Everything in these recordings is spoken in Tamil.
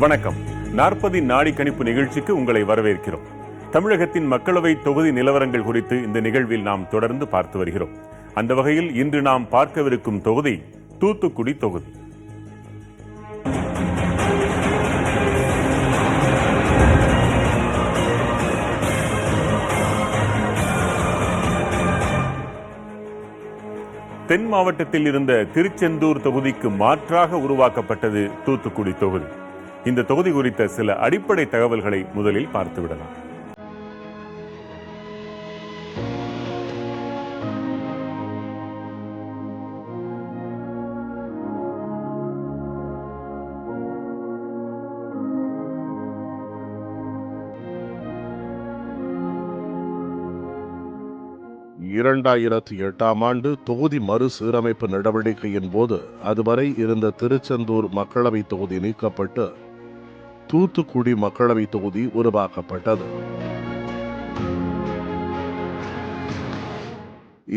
வணக்கம். 40 நாடி கணிப்பு நிகழ்ச்சிக்கு உங்களை வரவேற்கிறோம். தமிழகத்தின் மக்களவை தொகுதி நிலவரங்கள் குறித்து இந்த நிகழ்வில் நாம் தொடர்ந்து பார்த்து வருகிறோம். அந்த வகையில் இன்று நாம் பார்க்கவிருக்கும் தொகுதி தூத்துக்குடி தொகுதி. தென் மாவட்டத்தில் இருந்த திருச்செந்தூர் தொகுதிக்கு மாற்றாக உருவாக்கப்பட்டது தூத்துக்குடி தொகுதி. இந்த தொகுதி குறித்த சில அடிப்படை தகவல்களை முதலில் பார்த்துவிடலாம். ஆண்டு தொகுதி மறுசீரமைப்பு நடவடிக்கையின் போது அதுவரை இருந்த திருச்செந்தூர் மக்களவை தொகுதி நீக்கப்பட்டு தூத்துக்குடி மக்களவை தொகுதி உருவாக்கப்பட்டது.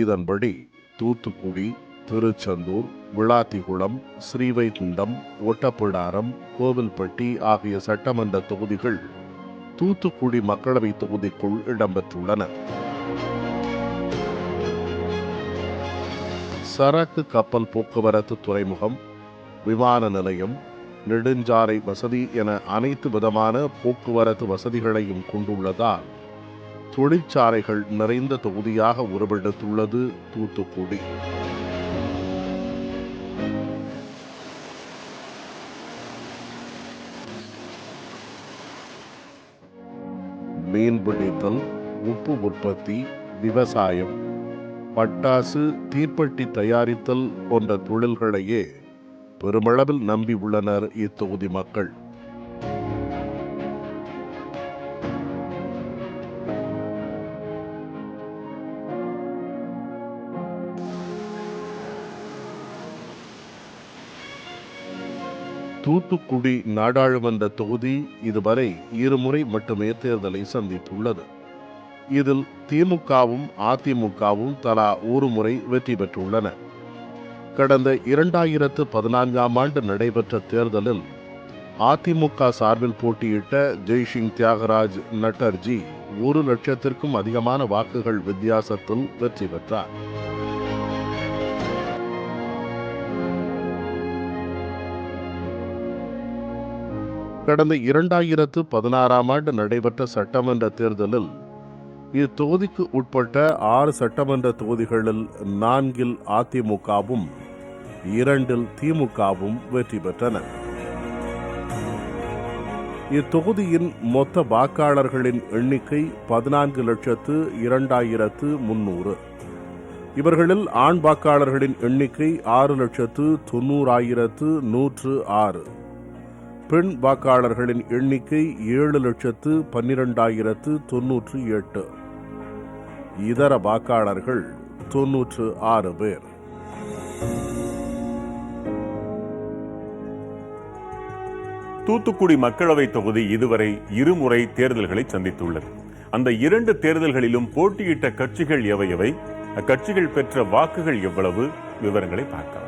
இதன்படி தூத்துக்குடி, திருச்செந்தூர், விளாத்திகுளம், ஸ்ரீவைகுண்டம், ஒட்டப்பிடாரம், கோவில்பட்டி ஆகிய சட்டமன்ற தொகுதிகள் தூத்துக்குடி மக்களவை தொகுதிக்குள் இடம்பெற்றுள்ளன. சரக்கு கப்பல் போக்குவரத்து துறைமுகம், விமான நிலையம், நெடுஞ்சாலை வசதி என அனைத்து விதமான போக்குவரத்து வசதிகளையும் கொண்டுள்ளதால் தொழிற்சாலைகள் நிறைந்த தொகுதியாக உருவெடுத்துள்ளது தூத்துக்குடி. மீன்பிடித்தல், உப்பு உற்பத்தி, விவசாயம், பட்டாசு, தீப்பெட்டி தயாரித்தல் போன்ற தொழில்களையே பெருமளவில் நம்பி உள்ளனர் இத்தொகுதி மக்கள். தூத்துக்குடி நாடாளுமன்ற தொகுதி இதுவரை இருமுறை மட்டுமே தேர்தலை சந்தித்துள்ளது. இதில் திமுகவும் அதிமுகவும் தலா ஒரு முறை வெற்றி பெற்றுள்ளன. கடந்த 2014 ஆண்டு நடைபெற்ற தேர்தலில் அதிமுக சார்பில் போட்டியிட்ட ஜெய்சிங் தியாகராஜ் நட்டர்ஜி 1 லட்சத்திற்கும் அதிகமான வாக்குகள் வித்தியாசத்தில் வெற்றி பெற்றார். கடந்த 2016 ஆண்டு நடைபெற்ற சட்டமன்ற தேர்தலில் இத்தொகுதிக்கு உட்பட்ட 6 சட்டமன்ற தொகுதிகளில் 4 அதிமுகவும் 2 திமுகவும் வெற்றி பெற்றன. இத்தொகுதியின் மொத்த வாக்காளர்களின் எண்ணிக்கை 14,02,300. இவர்களில் ஆண் வாக்காளர்களின் எண்ணிக்கை 6,90,106. பெண் வாக்காளர்களின் எண்ணிக்கை 7,12,098. இதர வாக்காளர்கள் 96 பேர். தூத்துக்குடி மக்களவை தொகுதி இதுவரை இருமுறை தேர்தல்களை சந்தித்துள்ளது. அந்த 2 தேர்தல்களிலும் போட்டியிட்ட கட்சிகள் எவை, அக்கட்சிகள் பெற்ற வாக்குகள் எவ்வளவு, விவரங்களை பார்க்கலாம்.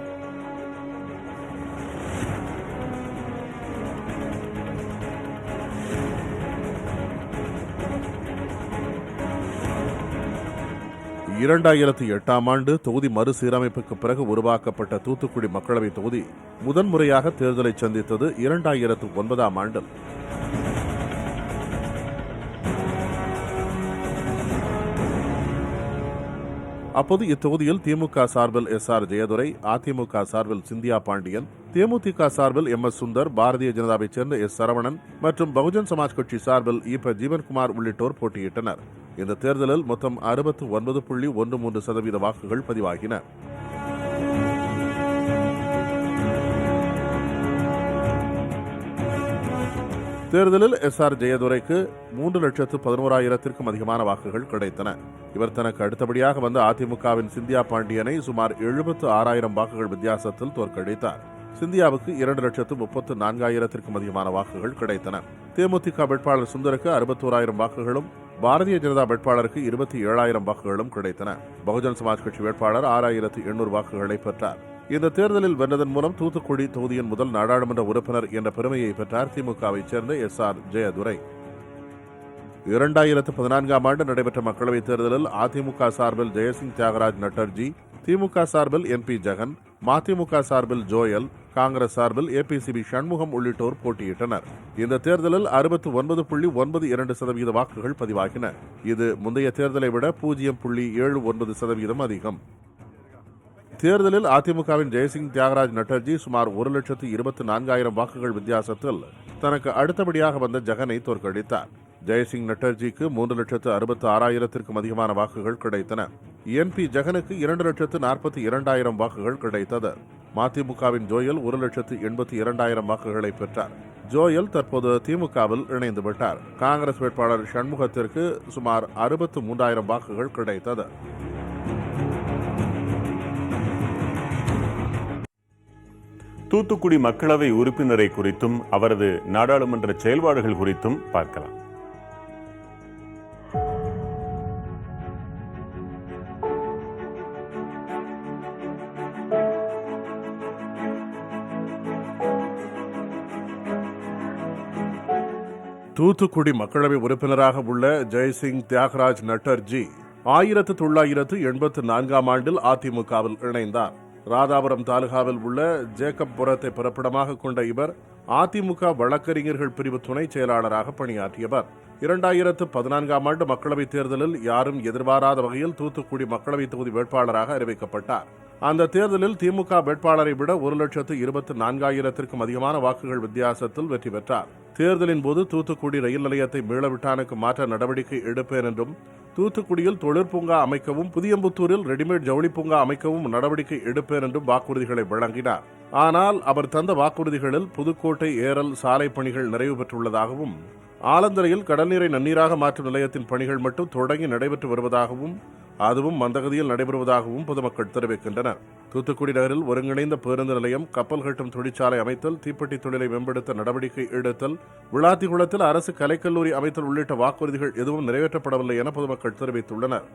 ஆண்டு தொகுதி மறுசீரமைப்புக்கு பிறகு உருவாக்கப்பட்ட தூத்துக்குடி மக்களவை தொகுதி முதன்முறையாக தேர்தலை சந்தித்தது 2009 ஆண்டில். அப்போது இத்தொகுதியில் திமுக சார்பில் SR ஜெயதுரை, அதிமுக சார்பில் சிந்தியா பாண்டியன், தேமுதிக சார்பில் MS சுந்தர், பாரதிய ஜனதாவைச் சேர்ந்த S சரவணன் மற்றும் பகுஜன் சமாஜ் கட்சி சார்பில் இப்ப ஜீவன்குமார் உள்ளிட்டோர் போட்டியிட்டனர். இந்த தேர்தலில் மொத்தம் 69.13% வாக்குகள் பதிவாகின. தேர்தலில் SR ஜெயதுரைக்கு 3,11,000 அதிகமான வாக்குகள் கிடைத்தன. இவர் தனக்கு அடுத்தபடியாக வந்த அதிமுகவின் சிந்தியா பாண்டியனை சுமார் 76,000 வாக்குகள் வித்தியாசத்தில் தோற்கடித்தார். சிந்தியாவுக்கு 2,34,000 அதிகமான வாக்குகள் கிடைத்தன. தேமுதிக வேட்பாளர் சுந்தருக்கு 61,000 வாக்குகளும், பாரதிய ஜனதா வேட்பாளருக்கு 27,000 வாக்குகளும் கிடைத்தன. பகுஜன் சமாஜ் கட்சி வேட்பாளர் 6,800 வாக்குகளை பெற்றார். இந்த தேர்தலில் வென்றதன் மூலம் தூத்துக்குடி தொகுதியின் முதல் நாடாளுமன்ற உறுப்பினர் என்ற பெருமையை பெற்றார் திமுகவைச் சேர்ந்த SR ஜெயதுரை. 2014ஆம் ஆண்டு நடைபெற்ற மக்களவைத் தேர்தலில் அதிமுக சார்பில் ஜெயசிங் தியாகராஜ் நட்டர்ஜி, திமுக சார்பில் MP ஜெகன், மதிமுக சார்பில் ஜோயல், காங்கிரஸ் சார்பில் APCB சண்முகம் உள்ளிட்டோர் போட்டியிட்டனர். இந்த தேர்தலில் 69.92% வாக்குகள் பதிவாகின. இது முந்தைய தேர்தலை விட 0.79% அதிகம். தேர்தலில் அதிமுகவின் ஜெயசிங் தியாகராஜ் நட்டர்ஜி சுமார் 1,24,000 வாக்குகள் வித்தியாசத்தில் தனக்கு அடுத்தபடியாக வந்த ஜெகனை தோற்கடித்தார். ஜெயசிங் நட்டர்ஜிக்கு 3,66,000 அதிகமான வாக்குகள் கிடைத்தன. MP ஜெகனுக்கு 2,42,000 வாக்குகள் கிடைத்தது. மதிமுகவின் ஜோயல் 1,82,000 வாக்குகளை பெற்றார். ஜோயல் தற்போது திமுகவில் இணைந்து விட்டார். காங்கிரஸ் வேட்பாளர் சண்முகத்திற்கு சுமார் 63,000 வாக்குகள் கிடைத்தது. தூத்துக்குடி மக்களவை உறுப்பினரை குறித்தும் அவரது நாடாளுமன்ற செயல்பாடுகள் குறித்தும் பார்க்கலாம். தூத்துக்குடி மக்களவை உறுப்பினராக உள்ள ஜெயசிங் தியாகராஜ் நட்டர்ஜி 1984ஆம் ஆண்டில் அதிமுகவில் இணைந்தார். ராதாபுரம் தாலுகாவில் உள்ள ஜேக்கப்புரத்தை பிறப்பிடமாக கொண்ட இவர் அதிமுக வழக்கறிஞர்கள் பிரிவு துணை செயலாளராக பணியாற்றியவர். 2014ஆம் ஆண்டு மக்களவைத் தேர்தலில் யாரும் எதிர்பாராத வகையில் தூத்துக்குடி மக்களவை தொகுதி வேட்பாளராக அறிவிக்கப்பட்டார். அந்த தேர்தலில் திமுக வேட்பாளரை விட 1,24,000 அதிகமான வாக்குகள் வித்தியாசத்தில் வெற்றி பெற்றார். தேர்தலின் போது தூத்துக்குடி ரயில் நிலையத்தை மீளவிட்டானுக்கு மாற்ற நடவடிக்கை எடுப்பேன் என்றும், தூத்துக்குடியில் தொழிற்பூங்கா அமைக்கவும், புதியம்புத்தூரில் ரெடிமேட் ஜவுளி பூங்கா அமைக்கவும் நடவடிக்கை எடுப்பேன் என்றும் வாக்குறுதிகளை வழங்கினார். ஆனால் அவர் தந்த வாக்குறுதிகளில் புதுக்கோட்டை ஏரல் சாலை பணிகள் நிறைவு பெற்றுள்ளதாகவும், ஆலந்தரையில் கடல்நீரை நன்னீராக மாற்றும் நிலையத்தின் பணிகள் மட்டும் தொடங்கி நடைபெற்று வருவதாகவும், அதுவும் மந்தகதியில் நடைபெறுவதாகவும் பொதுமக்கள் தெரிவிக்கின்றனர். தூத்துக்குடி நகரில் ஒருங்கிணைந்த பேருந்து நிலையம், கப்பல் கட்டும் தொழிற்சாலை அமைத்தல், தீப்பெட்டி தொழிலை மேம்படுத்த நடவடிக்கை எடுத்தல், விளாத்திகுளத்தில் அரசு கலைக்கல்லூரி அமைத்தல் உள்ளிட்ட வாக்குறுதிகள் எதுவும் நிறைவேற்றப்படவில்லை என பொதுமக்கள் தெரிவித்துள்ளனர்.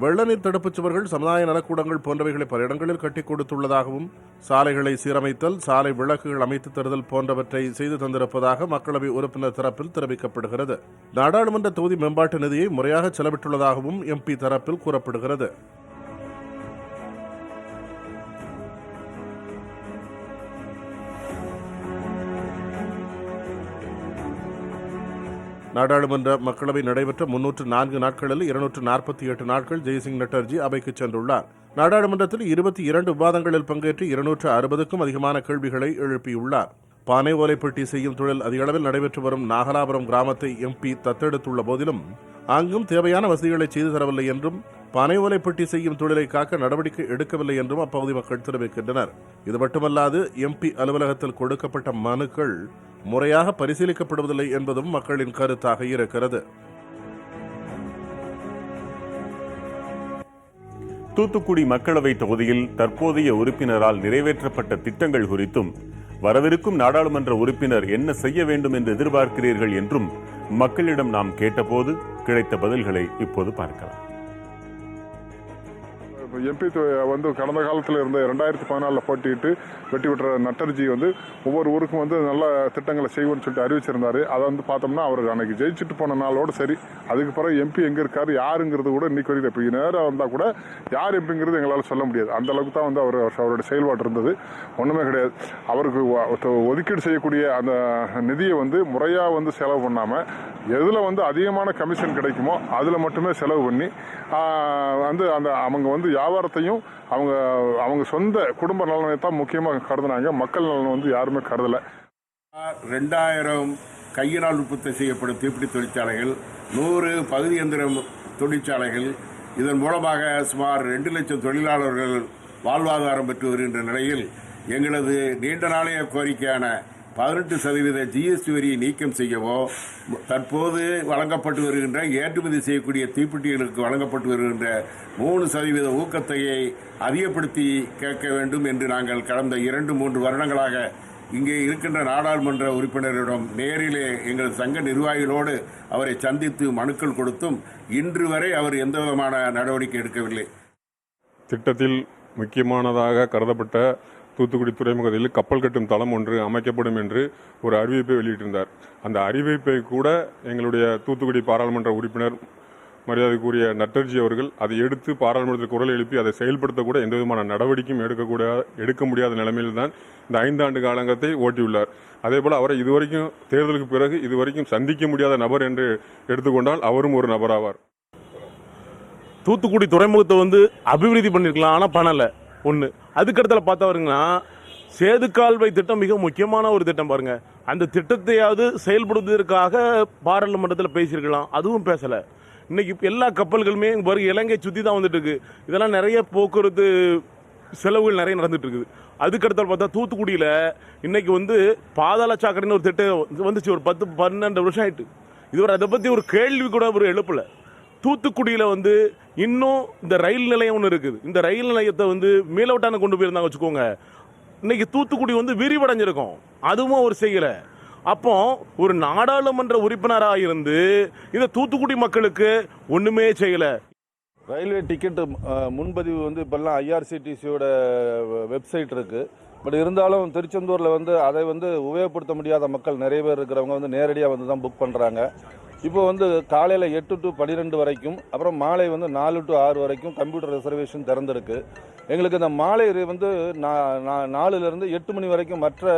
வெள்ளநீர் தடுப்புச் சுவர்கள், சமுதாய நலக்கூடங்கள் போன்றவைகளை பல இடங்களில் கட்டிக் கொடுத்துள்ளதாகவும், சாலைகளை சீரமைத்தல், சாலை விளக்குகள் அமைத்து தருதல் போன்றவற்றை செய்து தந்திருப்பதாக மக்களவை உறுப்பினர் தரப்பில் தெரிவிக்கப்படுகிறது. நாடாளுமன்ற தொகுதி மேம்பாட்டு நிதியை முறையாக செலவிட்டுள்ளதாகவும் MP தரப்பில் கூறப்படுகிறது. நாடாளுமன்ற மக்களவை நடைபெற்ற 304 நாட்களில் 248 நாட்கள் ஜெயசிங் நட்டர்ஜி அவைக்கு சென்றுள்ளார். நாடாளுமன்றத்தில் 22 விவாதங்களில் பங்கேற்று 260க்கும் அதிகமான கேள்விகளை எழுப்பியுள்ளார். பானை ஓலைப்பெட்டி செய்யும் தொழில் அதிக அளவில் நடைபெற்று வரும் நாகலாபுரம் கிராமத்தை MP தத்தெடுத்துள்ள போதிலும் அங்கும் தேவையான வசதிகளை செய்து தரவில்லை என்றும், பானை ஓலைப்பெட்டி செய்யும் தொழிலை காக்க நடவடிக்கை எடுக்கவில்லை என்றும் அப்பகுதி மக்கள் தெரிவிக்கின்றனர். இது மட்டுமல்லாது MP அலுவலகத்தில் கொடுக்கப்பட்ட மனுக்கள் முறையாக பரிசீலிக்கப்படுவதில்லை என்பதும் மக்களின் கருத்தாக இருக்கிறது. தூத்துக்குடி மக்களவை தொகுதியில் தற்போதைய உறுப்பினரால் நிறைவேற்றப்பட்ட திட்டங்கள் குறித்தும், வரவிருக்கும் நாடாளுமன்ற உறுப்பினர் என்ன செய்ய வேண்டும் என்று எதிர்பார்க்கிறீர்கள் என்றும் மக்களிடம் நாம் கேட்டபோது கிடைத்த பதில்களை இப்போது பார்க்கலாம். MP கடந்த காலத்தில் இருந்த 2014 போட்டியிட்டு வெற்றி பெற்ற நட்டர்ஜி ஒவ்வொரு ஊருக்கும் நல்ல திட்டங்களை செய்வோம்னு சொல்லிட்டு அறிவிச்சிருந்தாரு. அதை பார்த்தோம்னா அவருக்கு அன்னைக்கு ஜெயிச்சுட்டு போன நாளோடு சரி, அதுக்கு பிறகு MP எங்கே இருக்காரு யாருங்கிறது கூட இன்னைக்கு வரைக்கும் இப்போ நேரம் வந்தால் கூட யார் MPங்கிறது எங்களால் சொல்ல முடியாது. அந்த அளவுக்கு தான் அவருடைய செயல்பாடு இருந்தது. ஒன்றுமே கிடையாது. அவருக்கு ஒதுக்கீடு செய்யக்கூடிய அந்த நிதியை முறையாக செலவு பண்ணாமல், எதில் அதிகமான கமிஷன் கிடைக்குமோ அதில் மட்டுமே செலவு பண்ணி அந்த அவங்க வியாபாரத்தையும் அவங்க சொந்த குடும்ப நலனை தான் முக்கியமாக கருதுனாங்க. மக்கள் நலன் யாருமே கருதலை. 2000 கையினால் உற்பத்தி செய்யப்படும் தீப்பிடி தொழிற்சாலைகள், 100 பகுதி எந்திரம் தொழிற்சாலைகள், இதன் மூலமாக சுமார் 2 லட்சம் தொழிலாளர்கள் வாழ்வாதாரம் பெற்று வருகின்ற நிலையில் எங்களது நீண்ட நாளைய கோரிக்கையான 18% GST வரியை நீக்கம் செய்யவோ, தற்போது வழங்கப்பட்டு வருகின்ற ஏற்றுமதி செய்யக்கூடிய தீப்பெட்டிகளுக்கு வழங்கப்பட்டு வருகின்ற 3% ஊக்கத்தொகையை அதிகப்படுத்தி கேட்க வேண்டும் என்று நாங்கள் கடந்த 2-3 வருடங்களாக இங்கே இருக்கின்ற நாடாளுமன்ற உறுப்பினரிடம் நேரிலே எங்கள் சங்க நிர்வாகிகளோடு அவரை சந்தித்து மனுக்கள் கொடுத்தும் இன்று வரை அவர் எந்த விதமான நடவடிக்கை எடுக்கவில்லை. திட்டத்தில் முக்கியமானதாக கருதப்பட்ட தூத்துக்குடி துறைமுகத்தில் கப்பல் கட்டும் தளம் ஒன்று அமைக்கப்படும் என்று ஒரு அறிவிப்பை வெளியிட்டிருந்தார். அந்த அறிவிப்பை கூட எங்களுடைய தூத்துக்குடி பாராளுமன்ற உறுப்பினர் மரியாதைக்குரிய நட்டர்ஜி அவர்கள் அதை எடுத்து பாராளுமன்றத்தில் குரல் எழுப்பி அதை செயல்படுத்தக்கூட எந்த விதமான நடவடிக்கையும் எடுக்க முடியாத நிலைமையில் தான் இந்த 5 ஆண்டு காலங்கத்தை ஓட்டியுள்ளார். அதேபோல் அவரை இதுவரைக்கும் தேர்தலுக்கு பிறகு இதுவரைக்கும் சந்திக்க முடியாத நபர் என்று எடுத்துக்கொண்டால் அவரும் ஒரு நபராவார். தூத்துக்குடி துறைமுகத்தை அபிவிருத்தி பண்ணியிருக்கலாம், ஆனால் பண்ணலை ஒன்று. அதுக்கடுத்தல பார்த்தவருங்கன்னா சேதுக்கால்வை திட்டம் மிக முக்கியமான ஒரு திட்டம் பாருங்க. அந்த திட்டத்தையாவது செயல்படுவதற்காக பாராளுமன்றத்தில் பேசியிருக்கலாம், அதுவும் பேசலை. இன்னைக்கு எல்லா கப்பல்களுமே பாருங்க இலங்கை சுற்றி தான் வந்துட்டு இருக்கு. இதெல்லாம் நிறைய போக்குவரத்து செலவுகள் நிறைய நடந்துட்டு இருக்குது. அதுக்கடுத்தால் பார்த்தா தூத்துக்குடியில் இன்னைக்கு பாதாள சாக்கடைன்னு ஒரு திட்டம் வந்துச்சு, ஒரு 10-12 வருஷம் ஆயிட்டு. இதுவரை அதை பற்றி ஒரு கேள்வி கூட ஒரு எழுப்பலை. தூத்துக்குடியில் இன்னும் இந்த ரயில் நிலையம் ஒன்று இருக்குது. இந்த ரயில் நிலையத்தை மேலோட்டான கொண்டு போயிருந்தாங்க வச்சுக்கோங்க, இன்னைக்கு தூத்துக்குடி விரிவடைஞ்சிருக்கும். அதுவும் அவர் செய்யலை. அப்போ ஒரு நாடாளுமன்ற உறுப்பினராக இருந்து இந்த தூத்துக்குடி மக்களுக்கு ஒன்றுமே செய்யலை. ரயில்வே டிக்கெட்டு முன்பதிவு இப்போல்லாம் ஐஆர்சிடிசியோட வெப்சைட் இருக்குது. பட் இருந்தாலும் திருச்செந்தூரில் அதை உபயோகப்படுத்த முடியாத மக்கள் நிறைய பேர் இருக்கிறவங்க நேரடியாக தான் புக் பண்ணுறாங்க. இப்போ காலையில் 8 to 12 வரைக்கும், அப்புறம் மாலை 4 to 6 வரைக்கும் கம்ப்யூட்டர் ரிசர்வேஷன் திறந்திருக்கு. எங்களுக்கு இந்த மாலை 4லேருந்து 8 மணி வரைக்கும் மற்ற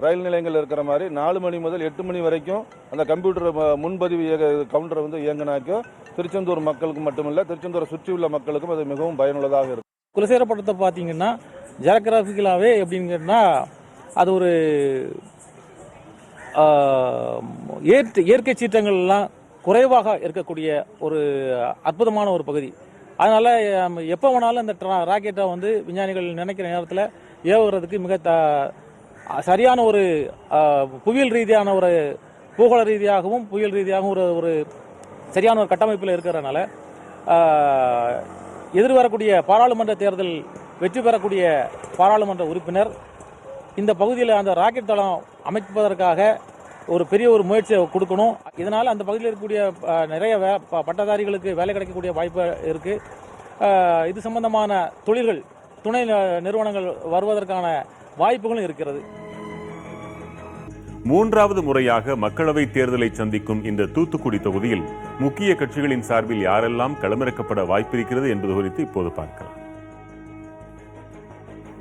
ரயில் நிலையங்கள் இருக்கிற மாதிரி 4 மணி முதல் 8 மணி வரைக்கும் அந்த கம்ப்யூட்டர் முன்பதிவு கவுண்டர் இயங்கினாக்கோ திருச்செந்தூர் மக்களுக்கு மட்டுமில்லை, திருச்செந்தூரை சுற்றியுள்ள மக்களுக்கும் அது மிகவும் பயனுள்ளதாக இருக்கும். குலசேகரப்பட்டத்தை பார்த்தீங்கன்னா ஜியோகிராஃபிக்கலாகவே எப்படிங்கன்னா அது ஒரு இயற்கை சீற்றங்கள்லாம் குறைவாக இருக்கக்கூடிய ஒரு அற்புதமான ஒரு பகுதி. அதனால் எப்போ வேணாலும் இந்த ராக்கெட்டை விஞ்ஞானிகள் நினைக்கிற நேரத்தில் ஏவுறதுக்கு மிக சரியான ஒரு புவியியல் ரீதியான ஒரு பூகோள ரீதியாகவும் புயல் ரீதியாகவும் ஒரு சரியான ஒரு கட்டமைப்பில் இருக்கிறதுனால எதிர்வரக்கூடிய பாராளுமன்ற தேர்தல் வெற்றி பெறக்கூடிய பாராளுமன்ற உறுப்பினர் இந்த பகுதியில் அந்த ராக்கெட் தளம் அமைப்பதற்காக ஒரு பெரிய ஒரு முயற்சியை கொடுக்கணும். இதனால் அந்த பகுதியில் இருக்கக்கூடிய நிறைய பட்டதாரிகளுக்கு வேலை கிடைக்கக்கூடிய வாய்ப்பு இருக்குது. இது சம்பந்தமான தொழில்கள், துணை நிறுவனங்கள் வருவதற்கான வாய்ப்புகளும் இருக்கிறது. 3வது முறையாக மக்களவைத் தேர்தலை சந்திக்கும் இந்த தூத்துக்குடி தொகுதியில் முக்கிய கட்சிகளின் சார்பில் யாரெல்லாம் களமிறக்கப்பட வாய்ப்பிருக்கிறது என்பது குறித்து இப்போது பார்க்கலாம்.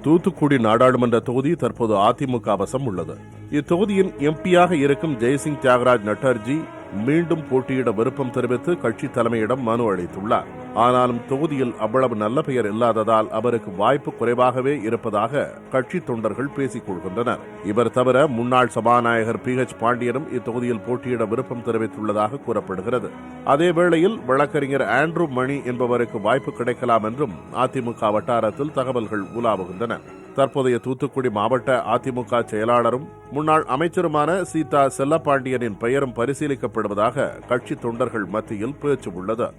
தூத்துக்குடி நாடாளுமன்ற தொகுதி தற்போது அதிமுக வசம் உள்ளது. இத்தொகுதியின் எம்பியாக இருக்கும் ஜெய்சிங் தியாகராஜ் நட்டர்ஜி மீண்டும் போட்டியிட விருப்பம் தெரிவித்து கட்சி தலைமையிடம் மனு அளித்துள்ளார். ஆனாலும் தொகுதியில் அவ்வளவு நல்ல பெயர் இல்லாததால் அவருக்கு வாய்ப்பு குறைவாகவே இருப்பதாக கட்சி தொண்டர்கள் பேசிக் கொள்கின்றனர். இவர் தவிர முன்னாள் சபாநாயகர் PH பாண்டியனும் இத்தொகுதியில் போட்டியிட விருப்பம் தெரிவித்துள்ளதாக கூறப்படுகிறது. அதேவேளையில் வழக்கறிஞர் ஆண்ட்ரூ மணி என்பவருக்கு வாய்ப்பு கிடைக்கலாம் என்றும் அதிமுக வட்டாரத்தில் தகவல்கள் உலாவுகின்றன. தற்போதைய தூத்துக்குடி மாவட்ட அதிமுக செயலாளரும் முன்னாள் அமைச்சருமான சீதா செல்லப்பாண்டியனின் பெயரும் பரிசீலிக்கப்படுவதாக கட்சி தொண்டர்கள் மத்தியில் பேச்சு உள்ளது.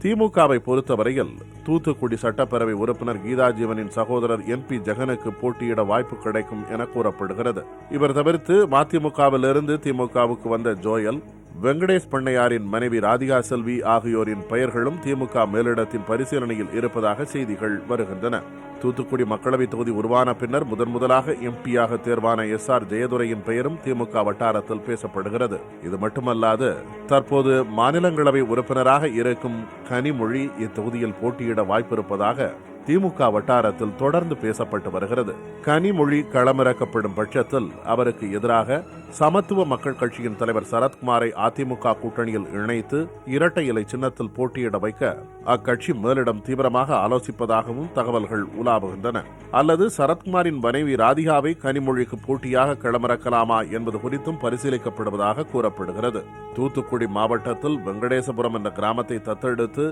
திமுகவை பொறுத்தவரையில் தூத்துக்குடி சட்டப்பேரவை உறுப்பினர் கீதா ஜீவனின் சகோதரர் NP ஜெகனுக்கு போட்டியிட வாய்ப்பு கிடைக்கும் என கூறப்படுகிறது. இவர் தவிர்த்து மதிமுகவிலிருந்து திமுகவுக்கு வந்த ஜோயல், வெங்கடேஷ் பண்ணையாரின் மனைவி ராதிகா செல்வி ஆகியோரின் பெயர்களும் திமுக மேலிடத்தின் பரிசீலனையில் இருப்பதாக செய்திகள் வருகின்றன. தூத்துக்குடி மக்களவை தொகுதி உருவான பின்னர் முதன்முதலாக எம்பியாக தேர்வான SR ஜெயதுரையின் பெயரும் திமுக வட்டாரத்தில் பேசப்படுகிறது. இது மட்டுமல்லாது தற்போது மாநிலங்களவை உறுப்பினராக இருக்கும் கனிமொழி இத்தொகுதியில் போட்டியிட வாய்ப்பிருப்பதாக திமுக வட்டாரத்தில் தொடர்ந்து பேசப்பட்டு வருகிறது. கனிமொழி களமிறக்கப்படும் பட்சத்தில் அவருக்கு எதிராக சமத்துவ மக்கள் கட்சியின் தலைவர் சரத்குமாரை அதிமுக கூட்டணியில் இணைத்து இரட்டை இலை சின்னத்தில் போட்டியிட வைக்க அக்கட்சி மேலிடம் தீவிரமாக ஆலோசிப்பதாகவும் தகவல்கள் உலாவுகின்றன. அல்லது சரத்குமாரின் மனைவி ராதிகாவை கனிமொழிக்கு போட்டியாக களமிறக்கலாமா என்பது குறித்தும் பரிசீலிக்கப்படுவதாக கூறப்படுகிறது. தூத்துக்குடி மாவட்டத்தில் வெங்கடேசபுரம் என்ற கிராமத்தை தத்தெடுத்து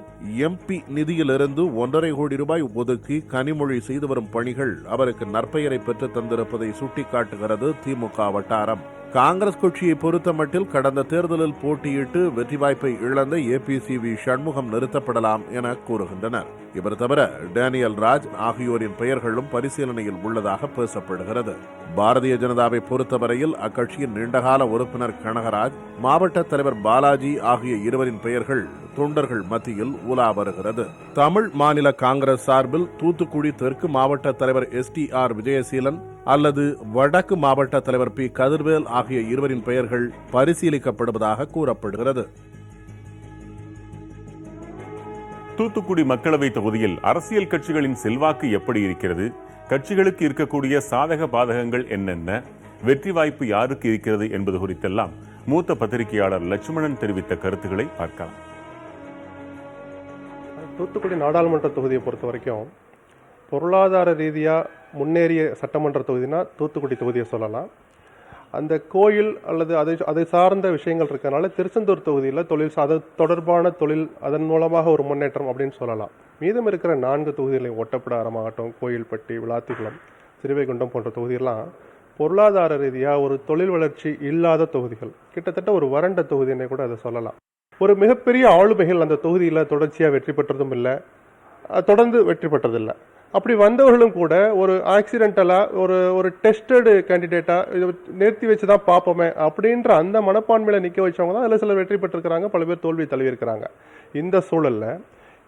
MP நிதியிலிருந்து 1.5 கோடி ரூபாய் ஒதுக்கி கனிமொழி செய்து வரும் பணிகள் அவருக்கு நற்பெயரை பெற்று தந்திருப்பதை சுட்டிக்காட்டுகிறது திமுக வட்டாரம். காங்கிரஸ் கட்சியை பொறுத்தமட்டில் கடந்த தேர்தலில் போட்டியிட்டு வெற்றி வாய்ப்பை இழந்த APCV சண்முகம் நிறுத்தப்படலாம் என கூறுகின்றனர். இவர் தவிர டேனியல் ராஜ் ஆகியோரின் பெயர்களும் பரிசீலனையில் உள்ளதாக பேசப்படுகிறது. பாரதிய ஜனதாவை பொறுத்தவரையில் அக்கட்சியின் நீண்டகால உறுப்பினர் கனகராஜ், மாவட்ட தலைவர் பாலாஜி ஆகிய இருவரின் பெயர்கள் தொண்டர்கள் மத்தியில் உலா வருகிறது. தமிழ் மாநில காங்கிரஸ் சார்பில் தூத்துக்குடி தெற்கு மாவட்ட தலைவர் STR விஜயசீலன் அல்லது வடக்கு மாவட்ட தலைவர் P கதிர்வேல் ஆகிய இருவரின் பெயர்கள் பரிசீலிக்கப்படுவதாக கூறப்படுகிறது. தூத்துக்குடி மக்களவை தொகுதியில் அரசியல் கட்சிகளின் செல்வாக்கு எப்படி இருக்கிறது, கட்சிகளுக்கு இருக்கக்கூடிய சாதக பாதகங்கள் என்னென்ன, வெற்றி வாய்ப்பு யாருக்கு இருக்கிறது என்பது குறித்தெல்லாம் மூத்த பத்திரிகையாளர் லட்சுமணன் தெரிவித்த கருத்துக்களை பார்க்கலாம். தூத்துக்குடி நாடாளுமன்ற தொகுதியை பொறுத்த வரைக்கும் பொருளாதார ரீதியாக முன்னேறிய சட்டமன்ற தொகுதினா தூத்துக்குடி தொகுதியை சொல்லலாம். அந்த கோயில் அல்லது அதை சார்ந்த விஷயங்கள் இருக்கனால திருச்செந்தூர் தொகுதியில் அது தொடர்பான தொழில் அதன் மூலமாக ஒரு முன்னேற்றம் அப்படின்னு சொல்லலாம். மீதம் இருக்கிற 4 தொகுதிகளையும் ஒட்டப்பிடாரமாகட்டும், கோயில்பட்டி, விளாத்திக்குளம், சிறுவைகுண்டம் போன்ற தொகுதியெல்லாம் பொருளாதார ரீதியாக ஒரு தொழில் வளர்ச்சி இல்லாத தொகுதிகள், கிட்டத்தட்ட ஒரு வறண்ட தொகுதினை கூட அதை சொல்லலாம். ஒரு மிகப்பெரிய ஆளுமைகள் அந்த தொகுதியில் தொடர்ச்சியாக வெற்றி பெற்றதும் இல்லை, தொடர்ந்து வெற்றி பெற்றதில்லை. அப்படி வந்தவர்களும் கூட ஒரு ஆக்சிடென்டலாக ஒரு டெஸ்டடு கேண்டிடேட்டாக இதை நிறுத்தி வச்சு தான் பார்ப்போமே அப்படின்ற அந்த மனப்பான்மையில் நிற்க வச்சவங்க தான் அதில் சிலர் வெற்றி பெற்றிருக்கிறாங்க, பல பேர் தோல்வி தழுவியிருக்கிறாங்க. இந்த சூழலில்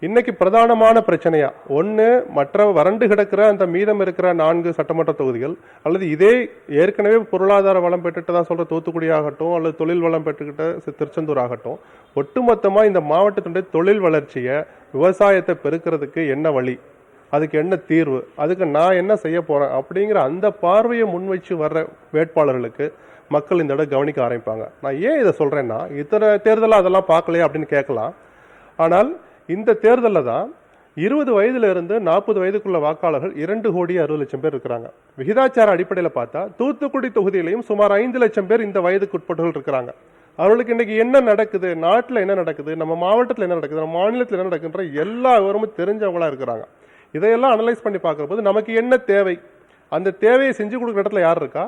இன்னைக்கு பிரதானமான பிரச்சனையா ஒன்று மற்ற வறண்டு கிடக்கிற அந்த மீதம் இருக்கிற 4 சட்டமன்ற தொகுதிகள் அல்லது இதே ஏற்கனவே பொருளாதார வளம் பெற்றுட்டு தான் சொல்கிற தூத்துக்குடி ஆகட்டும் அல்லது தொழில் வளம் பெற்றுக்கிட்ட திருச்செந்தூர் ஆகட்டும், ஒட்டுமொத்தமாக இந்த மாவட்டத்தினுடைய தொழில் வளர்ச்சியை விவசாயத்தை பெருக்கிறதுக்கு என்ன வழி, அதுக்கு என்ன தீர்வு, அதுக்கு நான் என்ன செய்ய போகிறேன் அப்படிங்கிற அந்த பார்வையை முன்வச்சு வர்ற வேட்பாளர்களுக்கு மக்கள் இந்த இடம் கவனிக்க ஆரம்பிப்பாங்க. நான் ஏன் இதை சொல்கிறேன்னா, இத்தனை தேர்தலாக அதெல்லாம் பார்க்கலையே அப்படின்னு கேட்கலாம். ஆனால் இந்த தேர்தலில் தான் 20 வயதுல இருந்து 40 வயதுக்குள்ள வாக்காளர்கள் 2,60,00,000 பேர் இருக்கிறாங்க. விகிதாச்சார அடிப்படையில் பார்த்தா தூத்துக்குடி தொகுதியிலையும் சுமார் 5 லட்சம் பேர் இந்த வயதுக்கு உட்பட்டவர்கள் இருக்கிறாங்க. அவர்களுக்கு இன்னைக்கு என்ன நடக்குது, நாட்டில் என்ன நடக்குது, நம்ம மாவட்டத்தில் என்ன நடக்குது, நம்ம மாநிலத்தில் என்ன நடக்குதுன்ற எல்லா விவரமும் தெரிஞ்சவங்களா இருக்கிறாங்க. இதையெல்லாம் அனலைஸ் பண்ணி பார்க்குற போது நமக்கு என்ன தேவை, அந்த தேவையை செஞ்சு கொடுக்குற இடத்துல யார் இருக்கா,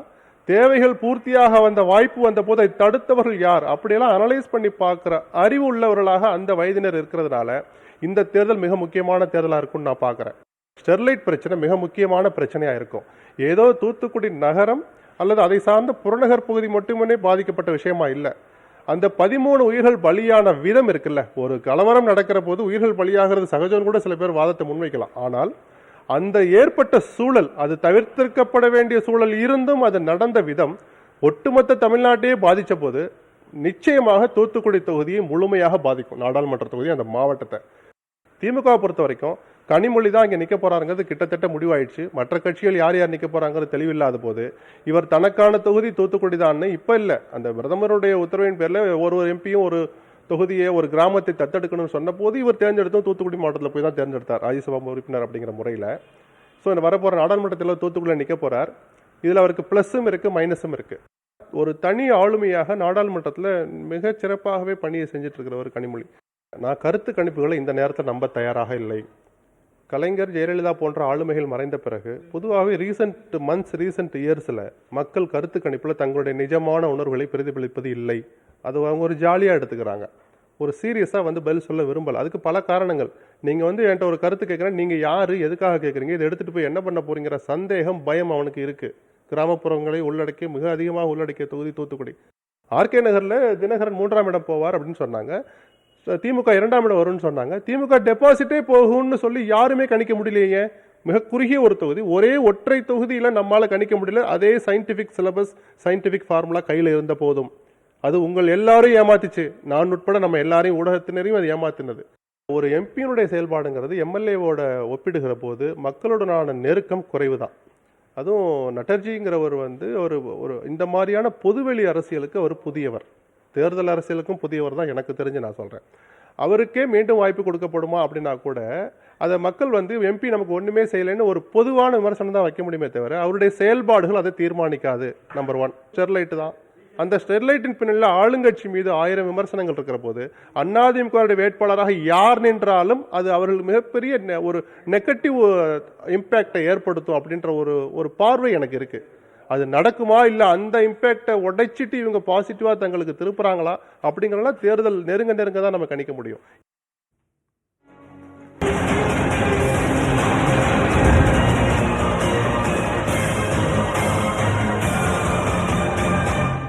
தேவைகள் பூர்த்தியாக வந்த வாய்ப்பு வந்த போது அதை தடுத்தவர்கள் யார், அப்படியெல்லாம் அனலைஸ் பண்ணி பார்க்குற அறிவு உள்ளவர்களாக அந்த வயதினர் இருக்கிறதுனால இந்த தேர்தல் மிக முக்கியமான தேர்தலாக இருக்கும்னு நான் பார்க்குறேன். ஸ்டெர்லைட் பிரச்சனை மிக முக்கியமான பிரச்சனையாக இருக்கும். ஏதோ தூத்துக்குடி நகரம் அல்லது அதை சார்ந்த புறநகர் பகுதி மட்டுமே பாதிக்கப்பட்ட விஷயமா இல்லை. அந்த 13 உயிர்கள் பலியான விதம் இருக்குல்ல, ஒரு கலவரம் நடக்கிற போது உயிர்கள் பலியாகிறது சகஜம் கூட சில பேர் வாதத்தை முன்வைக்கலாம். ஆனால் அந்த ஏற்பட்ட சூழல், அது தவிர்த்திருக்கப்பட வேண்டிய சூழல் இருந்தும் அது நடந்த விதம் ஒட்டுமொத்த தமிழ்நாட்டையே பாதித்த போது நிச்சயமாக தூத்துக்குடி தொகுதியை முழுமையாக பாதிக்கும். நாடாளுமன்ற தொகுதி அந்த மாவட்டத்தை திமுகவை பொறுத்த வரைக்கும் கனிமொழி தான் இங்கே நிற்க போறாங்கிறது கிட்டத்தட்ட முடிவாயிடுச்சு. மற்ற கட்சிகள் யார் யார் நிற்க போறாங்கிறது தெளிவில்லாத போது இவர் தனக்கான தொகுதி தூத்துக்குடி தான் இப்போ இல்லை, அந்த பிரதமருடைய உத்தரவின் பேரில் ஒரு எம்பியும் ஒரு தொகுதியை ஒரு கிராமத்தை தத்தெடுக்கணும்னு சொன்ன போது இவர் தேர்ந்தெடுத்தும் தூத்துக்குடி மாவட்டத்தில் போய் தான் தேர்ந்தெடுத்தார் ராஜ்யசபா உறுப்பினர் அப்படிங்கிற முறையில். ஸோ இந்த வரப்போகிற நாடாளுமன்றத்தில் தூத்துக்குடியில் நிற்க போகிறார். இதில் அவருக்கு ப்ளஸ்ஸும் இருக்குது, மைனஸும் இருக்குது. ஒரு தனி ஆளுமையாக நாடாளுமன்றத்தில் மிக சிறப்பாகவே பணியை செஞ்சுட்டு இருக்கிறவர் கனிமொழி. நான் கருத்து கணிப்புகளை இந்த நேரத்தில் நம்ப தயாராக இல்லை. கலைஞர், ஜெயலலிதா போன்ற ஆளுமைகள் மறைந்த பிறகு பொதுவாகவே ரீசன்ட் இயர்ஸில் மக்கள் கருத்து கணிப்பில் தங்களுடைய நிஜமான உணர்வுகளை பிரதிபலிப்பது இல்லை. அது அவங்க ஒரு ஜாலியாக எடுத்துக்கிறாங்க, ஒரு சீரியஸாக பதில் சொல்ல விரும்பலை. அதுக்கு பல காரணங்கள். நீங்கள் என்கிட்ட ஒரு கருத்து கேட்குறேன், நீங்கள் யார், எதுக்காக கேட்குறீங்க, இதை எடுத்துகிட்டு போய் என்ன பண்ண போறீங்கிற சந்தேகம், பயம் அவனுக்கு இருக்குது. கிராமப்புறங்களை உள்ளடக்கி மிக அதிகமாக உள்ளடக்கிய தொகுதி தூத்துக்குடி. ஆர்கே நகரில் தினகரன் 3ஆம் இடம் போவார் அப்படின்னு சொன்னாங்க, திமுக 2ஆம் இடம் வரும்னு சொன்னாங்க. திமுக டெபாசிட்டே போகும்னு சொல்லி யாருமே கணிக்க முடியலையே. மிக குறுகிய ஒரு தொகுதி, ஒரே ஒற்றை தொகுதியில் நம்மளால் கணிக்க முடியல. அதே சயின்டிஃபிக் சிலபஸ், சயின்டிஃபிக் ஃபார்முலா கையில் இருந்த போதும் அது உங்கள் எல்லாரையும் ஏமாத்திச்சு. நான் உட்பட நம்ம எல்லாரையும், ஊடகத்தினரையும் அது ஏமாத்தினது. ஒரு எம்பியினுடைய செயல்பாடுங்கிறது எம்எல்ஏவோட ஒப்பிடுகிற போது மக்களுடனான நெருக்கம் குறைவு தான். அதுவும் நட்டர்ஜிங்கிறவர் ஒரு இந்த மாதிரியான பொதுவெளி அரசியலுக்கு அவர் புதியவர், தேர்தல் அரசியலுக்கும் புதியவர் தான் எனக்கு தெரிஞ்சு நான் சொல்கிறேன். அவருக்கே மீண்டும் வாய்ப்பு கொடுக்கப்படுமா அப்படின்னா கூட அதை மக்கள் எம்பி நமக்கு ஒன்றுமே செய்யலைன்னு ஒரு பொதுவான விமர்சனம் தான் வைக்க முடியுமே தவிர அவருடைய செயல்பாடுகள் அதை தீர்மானிக்காது. நம்பர் 1 ஸ்டெர்லைட் தான். அந்த ஸ்டெர்லைட்டின் பின்னில் ஆளுங்கட்சி மீது 1000 விமர்சனங்கள் இருக்கிற போது அதிமுக வேட்பாளராக யார் நின்றாலும் அது அவர்கள் மிகப்பெரிய ஒரு நெகட்டிவ் இம்பேக்டை ஏற்படுத்தும் அப்படின்ற ஒரு பார்வை எனக்கு இருக்கு. அது நடக்குமா இல்லை அந்த இம்பேக்டை உடைச்சிட்டு இவங்க பாசிட்டிவா தங்களுக்கு திருப்புறாங்களா அப்படிங்கிறதெல்லாம் தேர்தல் நெருங்க தான் நம்ம கணிக்க முடியும்.